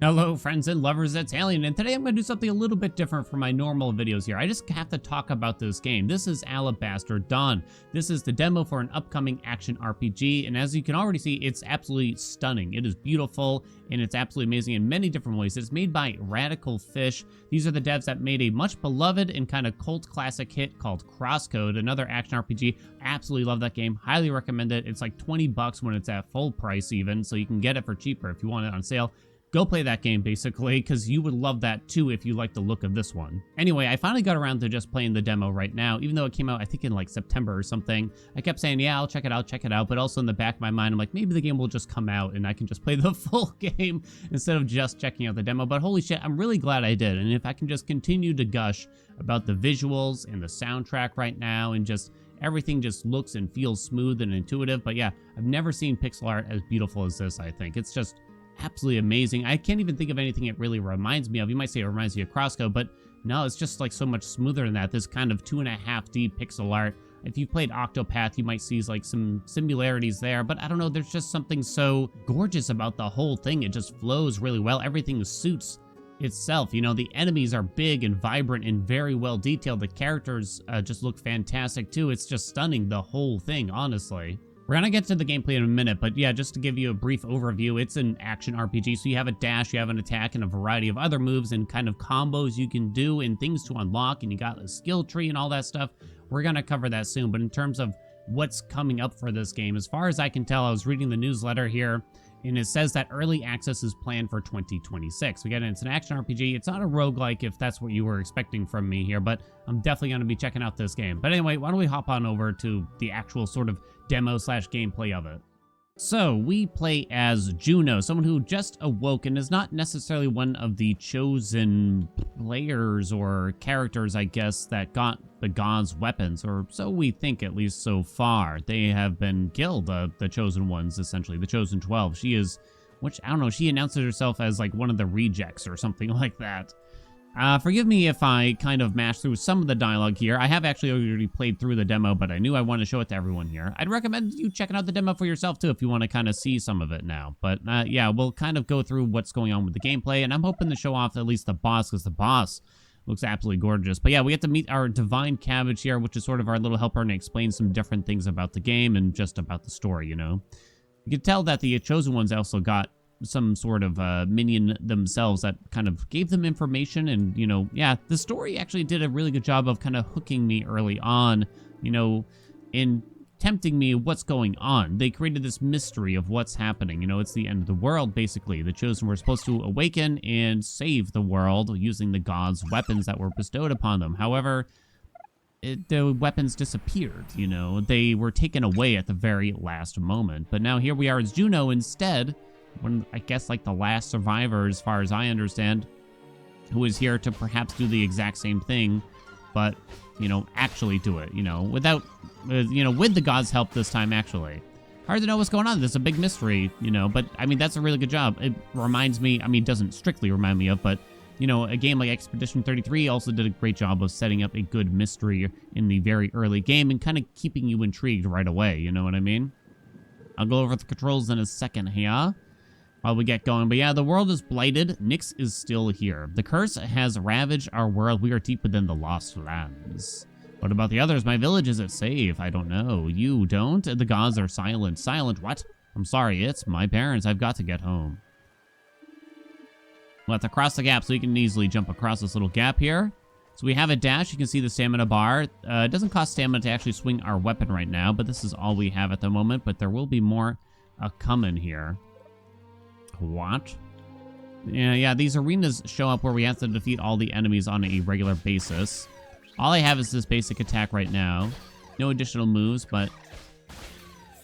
Hello friends and lovers, it's Alien, and today I'm going to do something a little bit different from my normal videos here. I just have to talk about this game. This is Alabaster Dawn. This is the demo for an upcoming action RPG, and as you can already see, it's absolutely stunning. It is beautiful, and it's absolutely amazing in many different ways. It's made by Radical Fish. These are the devs that made a much beloved and kind of cult classic hit called Crosscode, another action RPG. Absolutely love that game. Highly recommend it. It's like 20 bucks when it's at full price even, so you can get it for cheaper if you want it on sale. Go play that game, basically, because you would love that, too, if you like the look of this one. Anyway, I finally got around to just playing the demo right now, even though it came out, I think, in, like, September or something. I kept saying, yeah, I'll check it out, but also in the back of my mind, I'm like, maybe the game will just come out, and I can just play the full game instead of just checking out the demo. But holy shit, I'm really glad I did, and if I can just continue to gush about the visuals and the soundtrack right now, and just everything just looks and feels smooth and intuitive. But yeah, I've never seen pixel art as beautiful as this, I think. It's just absolutely amazing. I can't even think of anything it really reminds me of. You might say it reminds me of Crosscode, but no, it's just like so much smoother than that. This kind of 2.5D pixel art. If you've played Octopath, you might see like some similarities there, but I don't know, there's just something so gorgeous about the whole thing. It just flows really well. Everything suits itself. You know, the enemies are big and vibrant and very well detailed. The characters just look fantastic too. It's just stunning, the whole thing, honestly. We're gonna get to the gameplay in a minute, but yeah, just to give you a brief overview, it's an action RPG, so you have a dash, you have an attack, and a variety of other moves and kind of combos you can do and things to unlock, and you got a skill tree and all that stuff. We're gonna cover that soon, but in terms of what's coming up for this game, as far as I can tell, I was reading the newsletter here, and it says that early access is planned for 2026. Again, it's an action RPG. It's not a roguelike if that's what you were expecting from me here, but I'm definitely going to be checking out this game. But anyway, why don't we hop on over to the actual sort of demo slash gameplay of it. So, we play as Juno, someone who just awoke and is not necessarily one of the chosen players or characters, I guess, that got the gods' weapons, or so we think, at least so far. They have been killed, the chosen ones, essentially, the chosen 12. She is, which, I don't know, she announces herself as, like, one of the rejects or something like that. Forgive me if I kind of mash through some of the dialogue here. I have actually already played through the demo, but I knew I wanted to show it to everyone here. I'd recommend you checking out the demo for yourself, too, if you want to kind of see some of it now. But, yeah, we'll kind of go through what's going on with the gameplay, and I'm hoping to show off at least the boss, because the boss looks absolutely gorgeous. But yeah, we get to meet our Divine Cabbage here, which is sort of our little helper, and explain some different things about the game and just about the story, you know? You can tell that the Chosen Ones also got some sort of minion themselves that kind of gave them information, and, you know, yeah, the story actually did a really good job of kind of hooking me early on, you know, in tempting me what's going on. They created this mystery of what's happening. You know, it's the end of the world, basically. The Chosen were supposed to awaken and save the world using the gods' weapons that were bestowed upon them. However, the weapons disappeared, you know. They were taken away at the very last moment. But now here we are as Juno instead, one, I guess, like the last survivor, as far as I understand, who is here to perhaps do the exact same thing, but, you know, actually do it, you know, without, you know, with the gods' help this time, actually. Hard to know what's going on. There's a big mystery, you know, but, I mean, that's a really good job. It reminds me, I mean, doesn't strictly remind me of, but, you know, a game like Expedition 33 also did a great job of setting up a good mystery in the very early game and kind of keeping you intrigued right away, you know what I mean? I'll go over the controls in a second here while we get going. But yeah, the world is blighted. Nyx is still here. The curse has ravaged our world. We are deep within the lost lands. What about the others? My village, is it safe? I don't know. You don't? The gods are silent. Silent? What? I'm sorry, it's my parents. I've got to get home. We'll have to cross the gap so you can easily jump across this little gap here. So we have a dash. You can see the stamina bar. It doesn't cost stamina to actually swing our weapon right now, but this is all we have at the moment. But there will be more coming here. What? Yeah, these arenas show up where we have to defeat all the enemies on a regular basis. All I have is this basic attack right now. No additional moves, but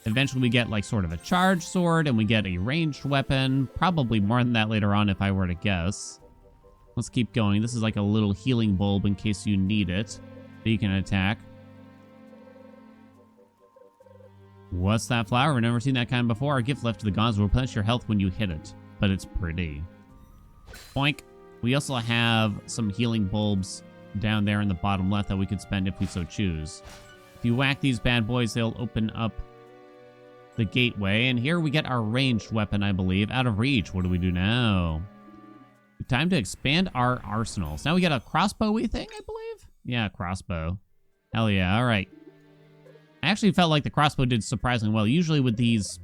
eventually we get, like, sort of a charge sword, and we get a ranged weapon. Probably more than that later on, if I were to guess. Let's keep going. This is like a little healing bulb in case you need it, that you can attack. What's that flower? We've never seen that kind before. Our gift left to the gods will replenish your health when you hit it, but it's pretty. Boink. We also have some healing bulbs down there in the bottom left that we could spend if we so choose. If you whack these bad boys, they'll open up the gateway, and here we get our ranged weapon, I believe. Out of reach. What do we do now? Time to expand our arsenals. Now we got a crossbow-y thing, I believe? Yeah, crossbow. Hell yeah, all right. I actually felt like the crossbow did surprisingly well. Usually with these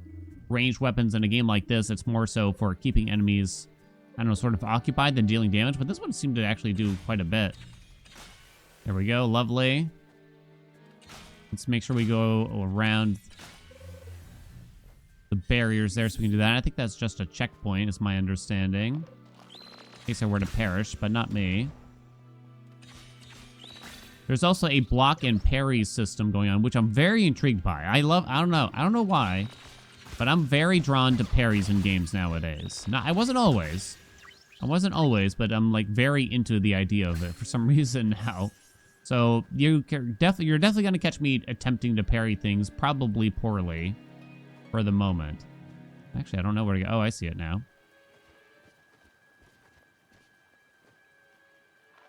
ranged weapons in a game like this, it's more so for keeping enemies, I don't know, sort of occupied than dealing damage, but this one seemed to actually do quite a bit. There we go, lovely. Let's make sure we go around the barriers there so we can do that. I think that's just a checkpoint, is my understanding. In case I were to perish, but not me. There's also a block and parry system going on, which I'm very intrigued by. I don't know why, but I'm very drawn to parries in games nowadays. I wasn't always, but I'm like very into the idea of it for some reason now. So you're definitely going to catch me attempting to parry things, probably poorly for the moment. Actually, I don't know where to go. Oh, I see it now.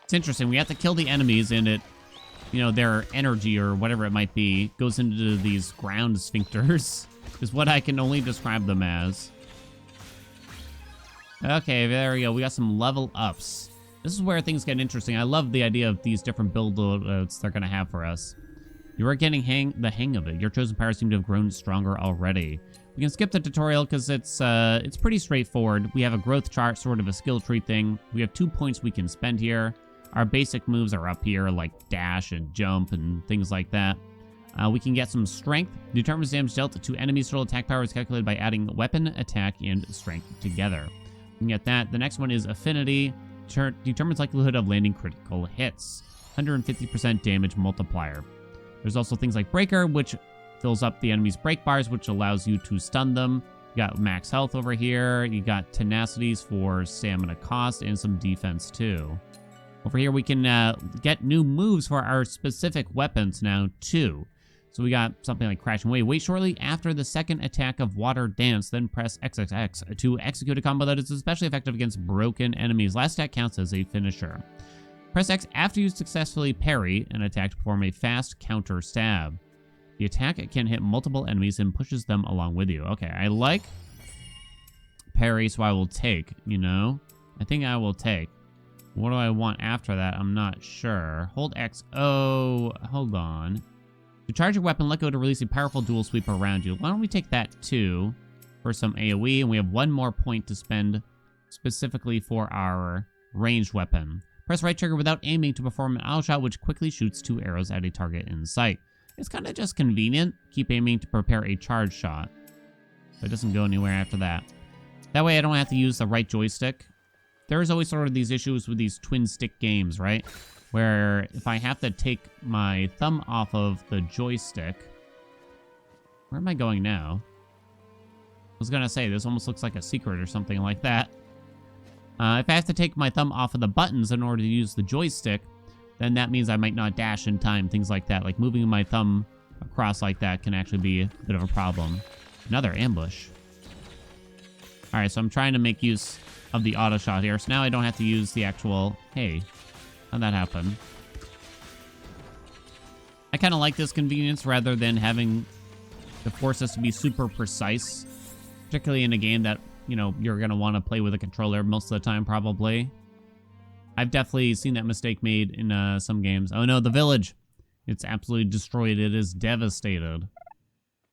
It's interesting. We have to kill the enemies, and it, you know, their energy or whatever it might be goes into these ground sphincters, is what I can only describe them as. Okay, there we go. We got some level ups. This is where things get interesting. I love the idea of these different build loadouts they're going to have for us. You are getting the hang of it. Your chosen powers seem to have grown stronger already. We can skip the tutorial because it's pretty straightforward. We have a growth chart, sort of a skill tree thing. We have 2 points we can spend here. Our basic moves are up here, like dash and jump and things like that. We can get some strength. Determines damage dealt to enemies. Total attack power is calculated by adding weapon, attack, and strength together. We can get that. The next one is affinity. Determines likelihood of landing critical hits. 150% damage multiplier. There's also things like breaker, which fills up the enemy's break bars, which allows you to stun them. You got max health over here. You got tenacities for stamina cost and some defense too. Over here, we can get new moves for our specific weapons now, too. So we got something like Crashing Wave. Wait shortly after the second attack of Water Dance, then press XXX to execute a combo that is especially effective against broken enemies. Last attack counts as a finisher. Press X after you successfully parry an attack to perform a fast counter stab. The attack can hit multiple enemies and pushes them along with you. Okay, I like parry, so I will take, you know? I think I will take. What do I want after that? I'm not sure. Hold X. Oh, hold on. To charge your weapon, let go to release a powerful dual sweep around you. Why don't we take that too for some AoE? And we have 1 more point to spend specifically for our ranged weapon. Press right trigger without aiming to perform an auto shot, which quickly shoots 2 arrows at a target in sight. It's kind of just convenient. Keep aiming to prepare a charge shot. But it doesn't go anywhere after that. That way I don't have to use the right joystick. There's always sort of these issues with these twin stick games, right? Where if I have to take my thumb off of the joystick... Where am I going now? I was gonna say, this almost looks like a secret or something like that. If I have to take my thumb off of the buttons in order to use the joystick, then that means I might not dash in time, things like that. Like moving my thumb across like that can actually be a bit of a problem. Another ambush. Alright, so I'm trying to make use of the auto shot here. So now I don't have to use the actual... Hey, how'd that happen? I kind of like this convenience rather than having to force us to be super precise. Particularly in a game that, you know, you're going to want to play with a controller most of the time, probably. I've definitely seen that mistake made in some games. Oh no, the village! It's absolutely destroyed. It is devastated.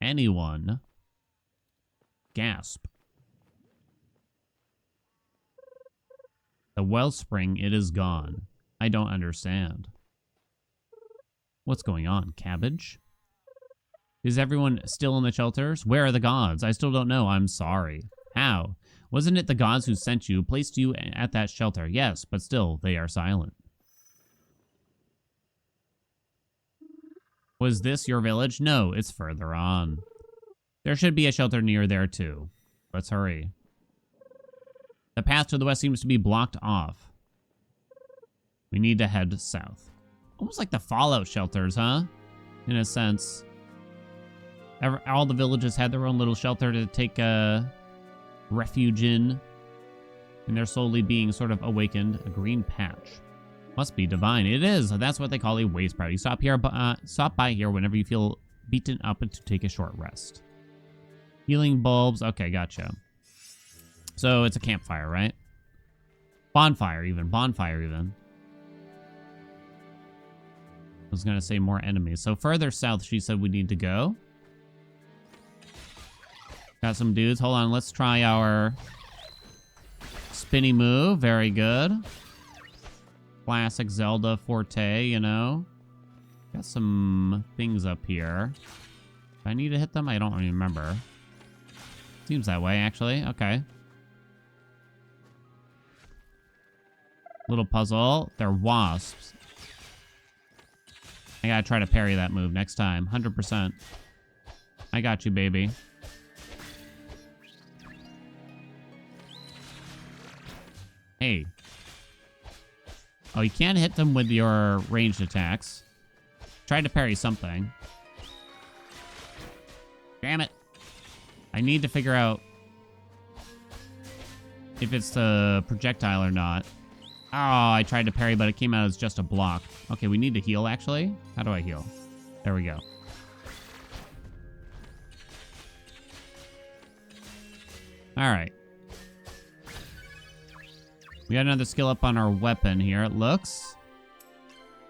Anyone? Gasp. The wellspring, it is gone. I don't understand. What's going on? Cabbage? Is everyone still in the shelters? Where are the gods? I still don't know. I'm sorry. How? Wasn't it the gods who sent you, placed you at that shelter? Yes, but still, they are silent. Was this your village? No, it's further on. There should be a shelter near there, too. Let's hurry. The path to the west seems to be blocked off. We need to head south. Almost like the Fallout shelters, huh? In a sense. All the villages had their own little shelter to take refuge in. And they're slowly being sort of awakened. A green patch. Must be divine. It is. That's what they call a way sprout. You stop by here whenever you feel beaten up and to take a short rest. Healing bulbs. Okay, gotcha. So it's a campfire, right? Bonfire even. Bonfire even. I was gonna say more enemies. So further south, she said we need to go. Got some dudes. Hold on, let's try our spinny move. Very good. Classic Zelda forte, you know. Got some things up here. Do I need to hit them? I don't even remember. Seems that way, actually. Okay. Little puzzle. They're wasps. I gotta try to parry that move next time. 100%. I got you, baby. Hey. Oh, you can't hit them with your ranged attacks. Tried to parry something. Damn it. I need to figure out if it's the projectile or not. Oh, I tried to parry, but it came out as just a block. Okay, we need to heal, actually. How do I heal? There we go. All right. We got another skill up on our weapon here, it looks.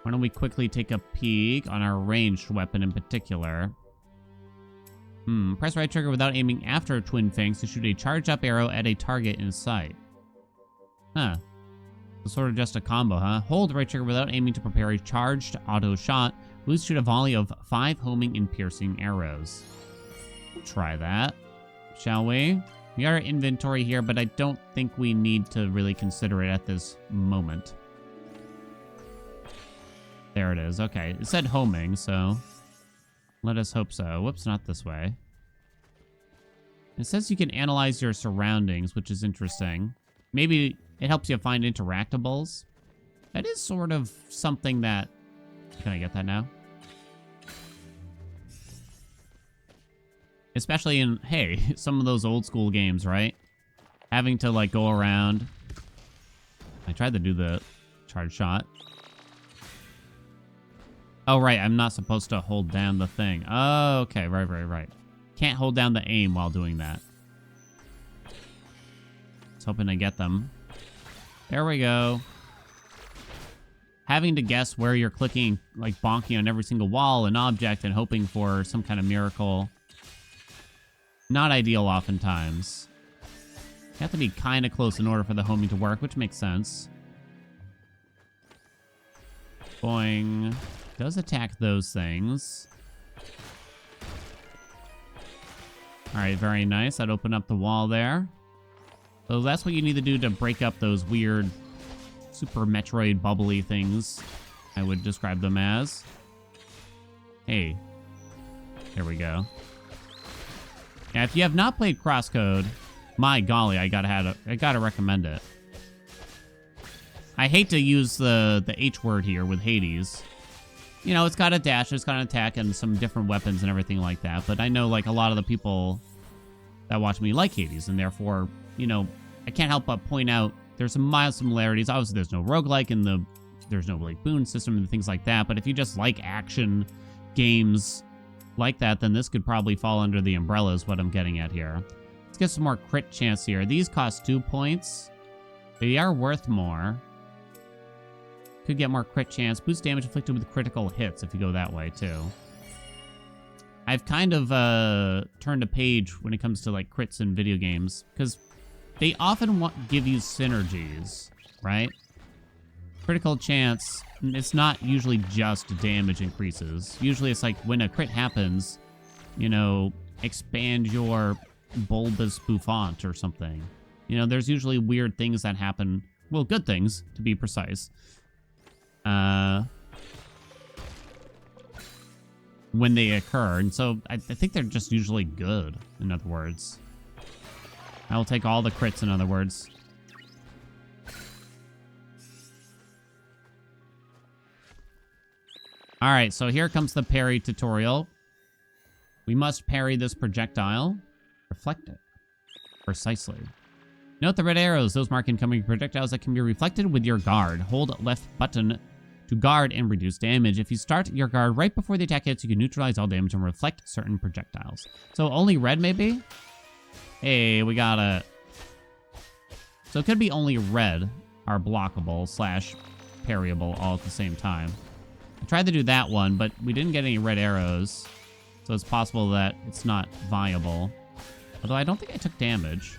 Why don't we quickly take a peek on our ranged weapon in particular. Press right trigger without aiming after a Twin Fangs to shoot a charged-up arrow at a target in sight. Huh. So sort of just a combo, huh? Hold right trigger without aiming to prepare a charged auto shot. Boost shoot a volley of 5 homing and piercing arrows. We'll try that, shall we? We got our inventory here, but I don't think we need to really consider it at this moment. There it is. Okay. It said homing, so let us hope so. Whoops, not this way. It says you can analyze your surroundings, which is interesting. Maybe it helps you find interactables. That is sort of something that... Can I get that now? Especially in, hey, some of those old school games, right? Having to, like, go around. I tried to do the charge shot. Oh, right, I'm not supposed to hold down the thing. Oh, okay, right. Can't hold down the aim while doing that. Just hoping to get them. There we go. Having to guess where you're clicking, like bonking on every single wall and object and hoping for some kind of miracle. Not ideal oftentimes. You have to be kind of close in order for the homing to work, which makes sense. Boing. Does attack those things. Alright, very nice. That opened up the wall there. So that's what you need to do to break up those weird Super Metroid bubbly things, I would describe them as. Hey. There we go. Yeah, if you have not played Crosscode, my golly, I gotta recommend it. I hate to use the H word here with Hades. You know, it's got a dash, it's got an attack, and some different weapons and everything like that. But I know, like, a lot of the people that watch me like Hades, and therefore, you know, I can't help but point out there's some mild similarities. Obviously, there's no roguelike, and there's no, like, boon system and things like that. But if you just like action games like that, then this could probably fall under the umbrella is what I'm getting at here. Let's get some more crit chance here. These cost 2 points. They are worth more. Could get more crit chance. Boost damage inflicted with critical hits if you go that way, too. I've kind of turned a page when it comes to, like, crits in video games, because they often give you synergies, right? Critical chance, it's not usually just damage increases. Usually it's like when a crit happens, you know, expand your bulbous bouffant or something. You know, there's usually weird things that happen. Well, good things, to be precise. When they occur. And so I think they're just usually good, in other words. I will take all the crits, in other words. Alright, so here comes the parry tutorial. We must parry this projectile. Reflect it. Precisely. Note the red arrows. Those mark incoming projectiles that can be reflected with your guard. Hold left button to guard and reduce damage. If you start your guard right before the attack hits, you can neutralize all damage and reflect certain projectiles. So only red, maybe? Hey, we got it. So it could be only red are blockable slash parryable all at the same time. I tried to do that one, but we didn't get any red arrows, so it's possible that it's not viable. Although I don't think I took damage.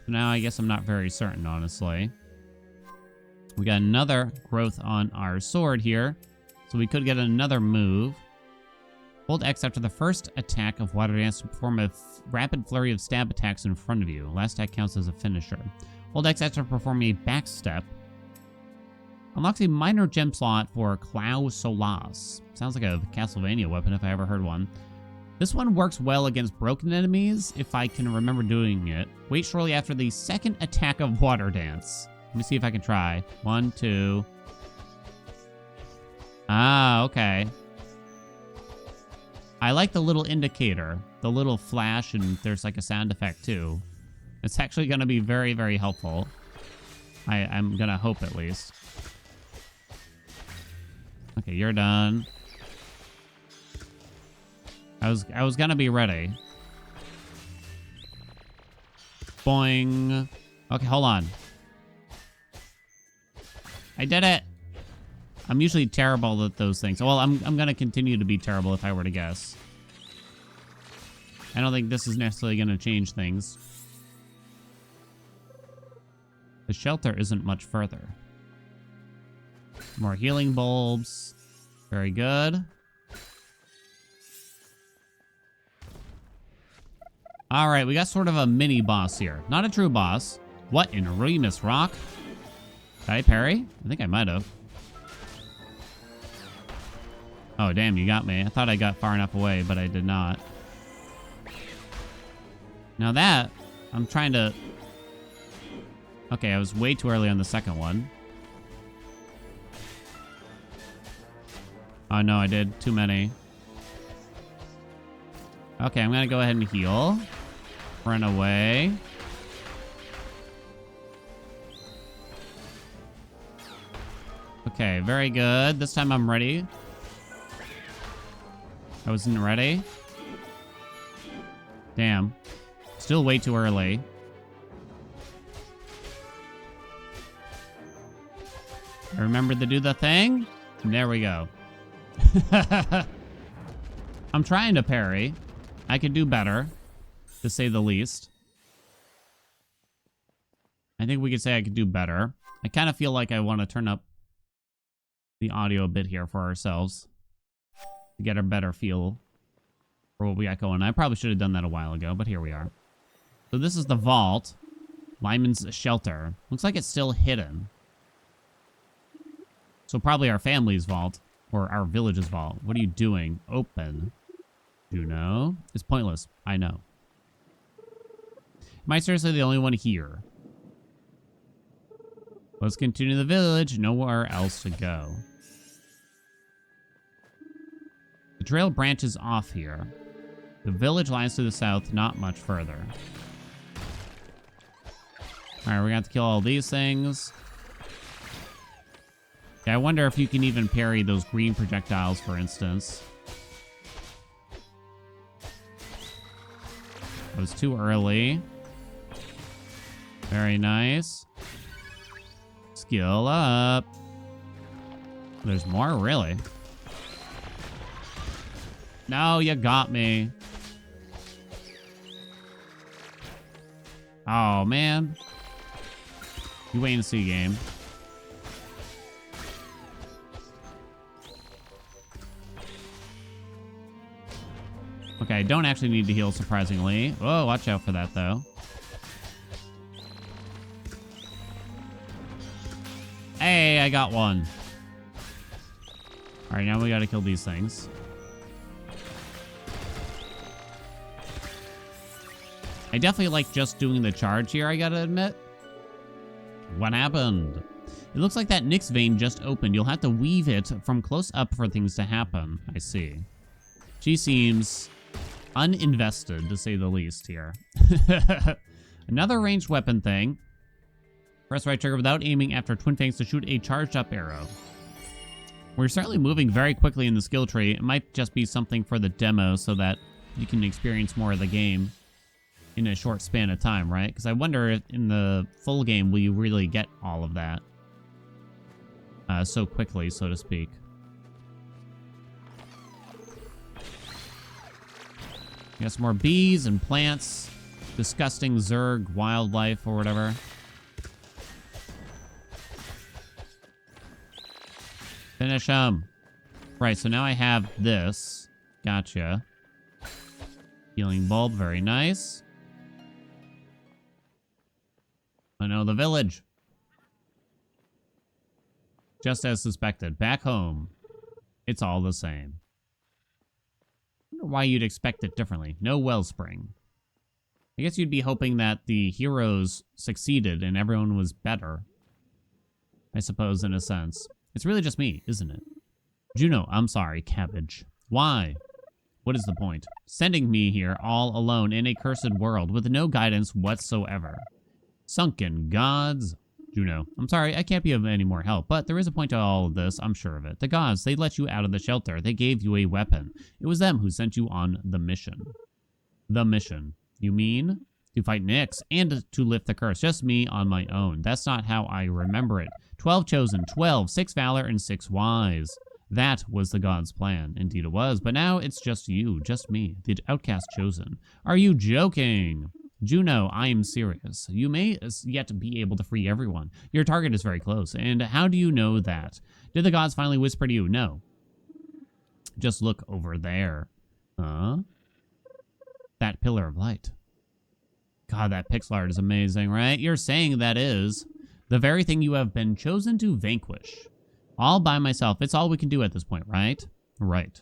So now I guess I'm not very certain, honestly. We got another growth on our sword here, so we could get another move. Hold X after the first attack of Water Dance to perform a rapid flurry of stab attacks in front of you. Last attack counts as a finisher. Hold X after performing a backstep. Unlocks a minor gem slot for Clau Solas. Sounds like a Castlevania weapon if I ever heard one. This one works well against broken enemies, if I can remember doing it. Wait shortly after the second attack of Water Dance. Let me see if I can try. 1, 2. Ah, okay. I like the little indicator, the little flash, and there's like a sound effect too. It's actually going to be very, very helpful. I'm going to hope at least. Okay, you're done. I was going to be ready. Boing. Okay, hold on. I did it. I'm usually terrible at those things. Well, I'm going to continue to be terrible if I were to guess. I don't think this is necessarily going to change things. The shelter isn't much further. More healing bulbs. Very good. All right, we got sort of a mini boss here. Not a true boss. What in Remus Rock? Did I parry? I think I might have. Oh, damn, you got me. I thought I got far enough away, but I did not. Now that, I'm trying to... Okay, I was way too early on the second one. Oh, no, I did too many. Okay, I'm going to go ahead and heal. Run away. Okay, very good. This time I'm ready. I wasn't ready. Damn. Still way too early. I remembered to do the thing. There we go. I'm trying to parry. I could do better, to say the least. I think we could say I could do better. I kind of feel like I want to turn up the audio a bit here for ourselves to get a better feel for what we got going. I probably should have done that a while ago, but here we are. So this is the vault. Lyman's shelter. Looks like it's still hidden. So probably our family's vault, or our village's vault. What are you doing? Open. Juno. It's pointless. I know. Am I seriously the only one here? Let's continue the village. Nowhere else to go. The trail branches off here. The village lies to the south, not much further. Alright, we're gonna have to kill all these things. Yeah, I wonder if you can even parry those green projectiles, for instance. That was too early. Very nice. Skill up. There's more, really. No, you got me. Oh, man. You wait and see, game. Okay, I don't actually need to heal, surprisingly. Whoa, watch out for that, though. Hey, I got one. All right, now we gotta kill these things. I definitely like just doing the charge here, I gotta admit. What happened? It looks like that Nyx vein just opened. You'll have to weave it from close up for things to happen. I see. She seems uninvested, to say the least, here. Another ranged weapon thing. Press right trigger without aiming after Twin Fangs to shoot a charged up arrow. We're certainly moving very quickly in the skill tree. It might just be something for the demo so that you can experience more of the game in a short span of time, right? Because I wonder if in the full game, will you really get all of that so quickly, so to speak. Got some more bees and plants. Disgusting Zerg wildlife or whatever. Finish them. Right, so now I have this. Gotcha. Healing bulb, very nice. I know the village. Just as suspected. Back home. It's all the same. I wonder why you'd expect it differently. No wellspring. I guess you'd be hoping that the heroes succeeded and everyone was better. I suppose, in a sense. It's really just me, isn't it? Juno, I'm sorry, Cabbage. Why? What is the point? Sending me here all alone in a cursed world with no guidance whatsoever. Sunken gods. Juno, I'm sorry, I can't be of any more help, but there is a point to all of this, I'm sure of it. The gods, they let you out of the shelter. They gave you a weapon. It was them who sent you on the mission. The mission. You mean? To fight Nyx and to lift the curse. Just me on my own. That's not how I remember it. 12 chosen, 12, 6 valor, and 6 wise. That was the god's plan. Indeed it was, but now it's just you, just me, the outcast chosen. Are you joking? Juno, I am serious. You may yet be able to free everyone. Your target is very close, and how do you know that? Did the gods finally whisper to you? No. Just look over there. Huh? That pillar of light. God, that pixel art is amazing, right? You're saying that is the very thing you have been chosen to vanquish. All by myself. It's all we can do at this point, right? Right.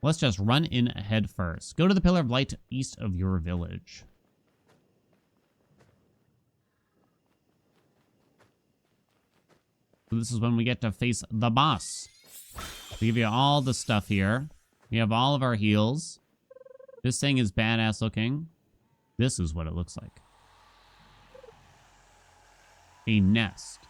Let's just run in ahead first. Go to the pillar of light east of your village. So this is when we get to face the boss. We give you all the stuff here. We have all of our heals. This thing is badass looking. This is what it looks like. A nest.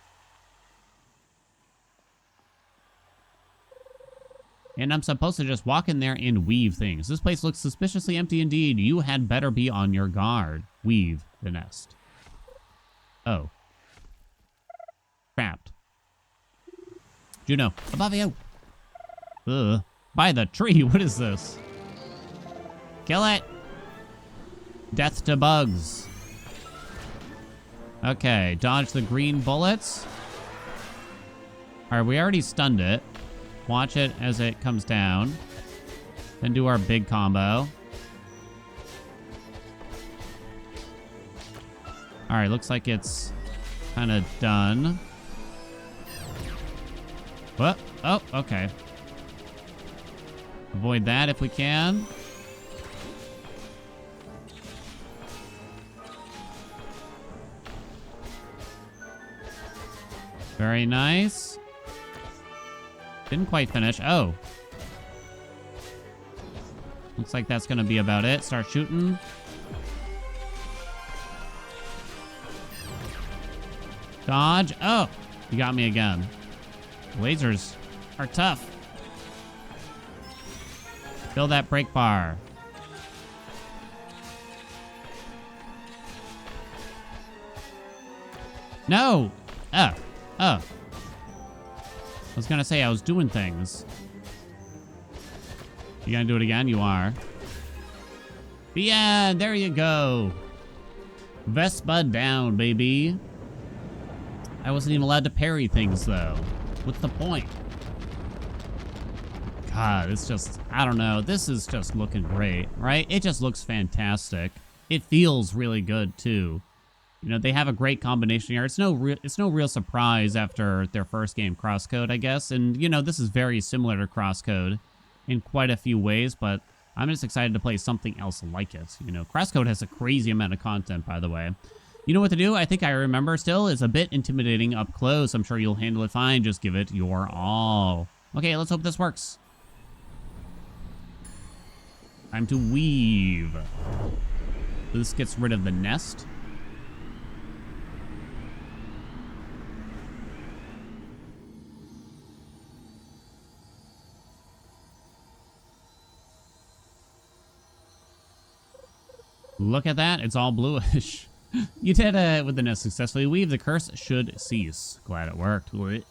And I'm supposed to just walk in there and weave things. This place looks suspiciously empty indeed. You had better be on your guard. Weave the nest. Oh. Trapped. Juno, above you. Ugh. By the tree, what is this? Kill it. Death to bugs. Okay, dodge the green bullets. Alright, we already stunned it. Watch it as it comes down. Then do our big combo. Alright, looks like it's kind of done. What? Oh, okay. Avoid that if we can. Very nice. Didn't quite finish. Oh. Looks like that's going to be about it. Start shooting. Dodge. Oh, you got me again. Lasers are tough. Fill that brake bar. No. Oh. I was gonna say I was doing things. You gonna do it again? You are. Yeah, there you go. Vespa down, baby. I wasn't even allowed to parry things, though. What's the point? God, it's just, I don't know. This is just looking great, right? It just looks fantastic. It feels really good, too. You know, they have a great combination here. It's no real surprise after their first game, Crosscode, I guess. And, you know, this is very similar to Crosscode in quite a few ways, but I'm just excited to play something else like it. You know, Crosscode has a crazy amount of content, by the way. You know what to do? I think I remember still. It's a bit intimidating up close. I'm sure you'll handle it fine. Just give it your all. Okay, let's hope this works. Time to weave. This gets rid of the nest. Look at that. It's all bluish. You did it with the nest successfully. Weave. The curse should cease. Glad it worked. What?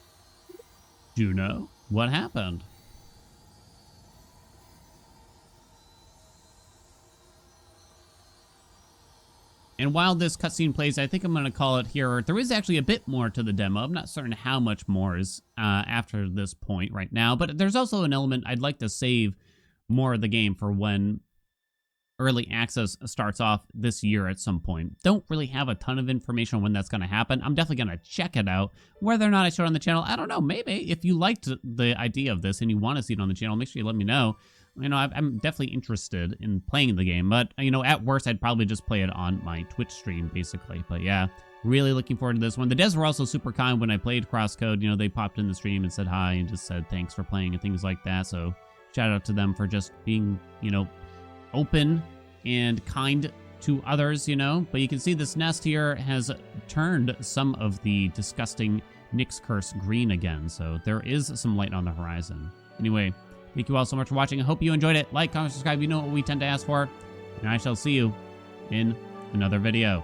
Juno? What happened? And while this cutscene plays, I think I'm going to call it here. There is actually a bit more to the demo. I'm not certain how much more is after this point right now. But there's also an element I'd like to save more of the game for when early access starts off this year at some point. Don't really have a ton of information on when that's going to happen. I'm definitely going to check it out. Whether or not I show it on the channel, I don't know. Maybe if you liked the idea of this and you want to see it on the channel, make sure you let me know. You know, I'm definitely interested in playing the game, but, you know, at worst, I'd probably just play it on my Twitch stream, basically. But yeah, really looking forward to this one. The devs were also super kind when I played Crosscode. You know, they popped in the stream and said hi and just said thanks for playing and things like that. So shout out to them for just being, you know, open and kind to others, you know. But you can see this nest here has turned some of the disgusting Nyx curse green again. So there is some light on the horizon. Anyway, thank you all so much for watching. I hope you enjoyed it. Like, comment, subscribe. You know what we tend to ask for. And I shall see you in another video.